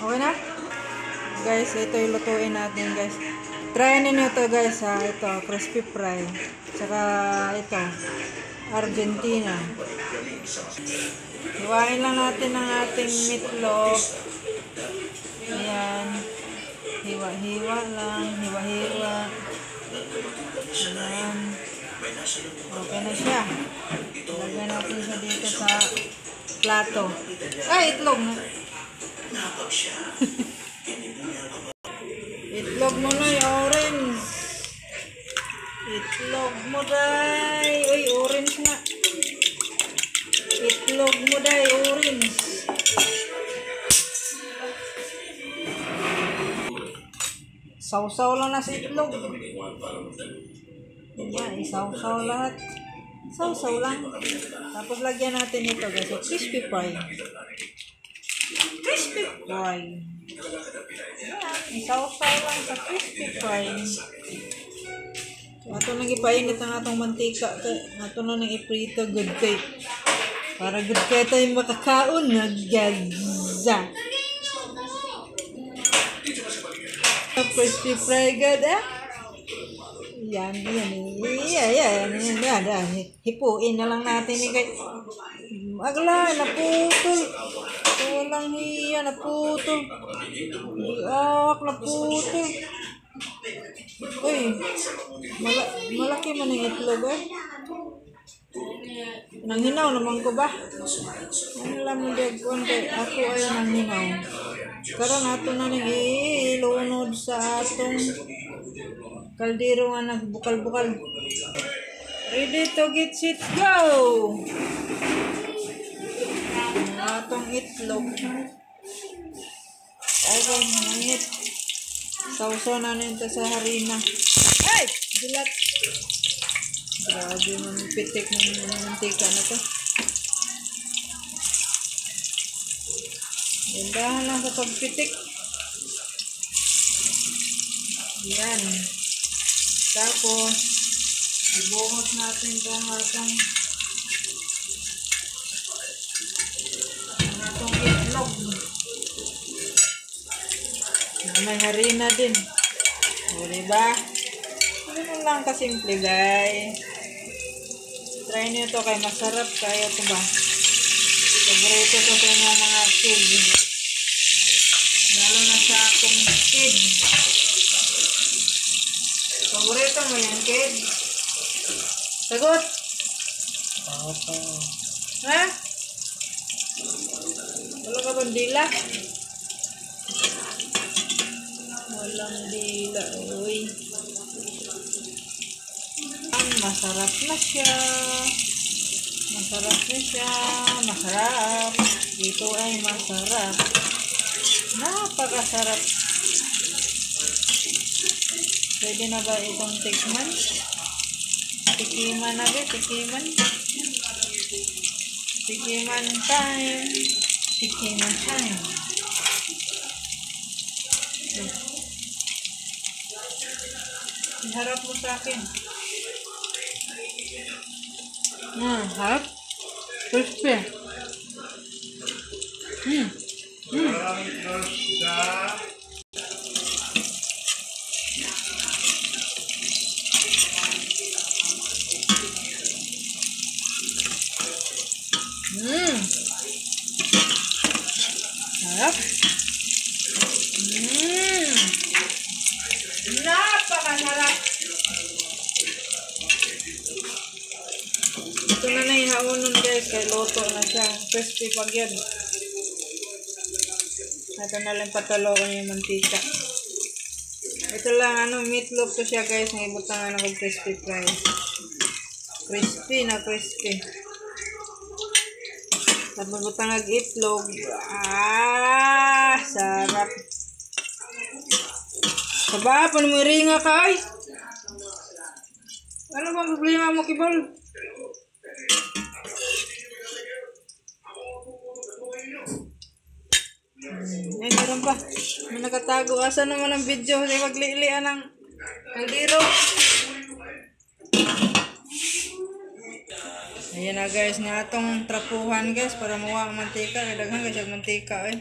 Okay na? Guys, ito yung lutuin natin guys. Try ninyo to guys ha. Ito, crispy fry. Tsaka ito, Argentina. Hiwain lang natin ang ating meatloaf. Ayan. Hiwa-hiwa lang. Hiwa-hiwa. Ayan. Okay na siya. Lagyan natin siya dito sa plato. Ay, itlog na. Itlog mo na yung orange. Itlog mo day. Uy, orange nga. Itlog mo day, orange. Sausaw lang na sa itlog. Yan, isaw-saw lahat. Sausaw lang. Tapos lagyan natin ito guys. So, crispy fry. Crispy fry. Yan, isaw-saw lang sa crispy fry. Ato nang ipainit ang atong mantika. Ato na nang iprito good cake. Para good cake tayo makakaon. Naggaza. Crispy fry good Yan. Hipuin na lang natin ni guys. Agla, naputol. Walang hiya, naputol. Naputol. Uy, malaki man ang itlog Nanghinaw naman ko ba? Ano lang mo dagwan kay ako ay nanghinaw. Karon ato na ning ilunod sa atong kaldero nga nagbukal-bukal. Ready to get shit, go! Atong itlog. Ay, mangit. Sausaw na nito sa harina. Ay! Dilat! Grabe man pitik ng mantika na to. Gandahan lang sa pagpitik. Yan. Tapos, ibuhos natin itong atong itlog. May harina din. O, diba? Ganun lang kasimple, guys. Try nyo ito kay masarap kaya ito ba? Paborito ko sa mga kid. Lalo na sa akong kid. Paborito mo yan, kid? Sagot? Opo. Ha? Wala ka bang dila? Walang dila, uy. Masarap na siya. Masarap na siya. Masarap. Ito ay masarap. Napakasarap. Pwede na ba itong tikman? Tikiman na ba? Tikiman? Tikiman time. Tikiman time. Harap mo sa akin. Harap. Crispy. Harap. Napakasarap. Ito na na ihaunon guys, kay loto na siya. Crispy pag yan. Ito na lang patalokan yung mantika. Ito lang, meatloaf to siya guys. Nangibutang ng crispy fry. Crispy na crispy. Tapos butang ng itlog. Sarap. Saba, panumiringa ka ay. Ano bang problema mo, Kibol? Ay, meron pa. May nakatago. Asa naman ang video? Kasi maglilian ng kaldero. Ayan na guys, na atong trapuhan guys para mawa ang mantika. Kadaghan guys ang mantika eh.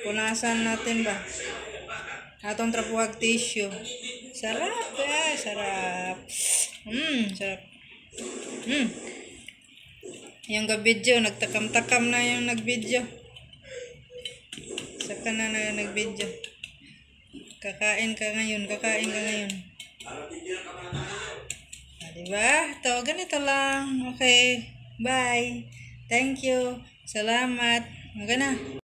Punasan natin ba? Atong trapuhag tissue. Sarap guys, sarap. Sarap. Yung ga-video, nagtakam-takam na yung nag-video. Saka na nag-video. Kakain ka ngayon. Diba? Ito, ganito lang. Okay. Bye. Thank you. Salamat. Magana.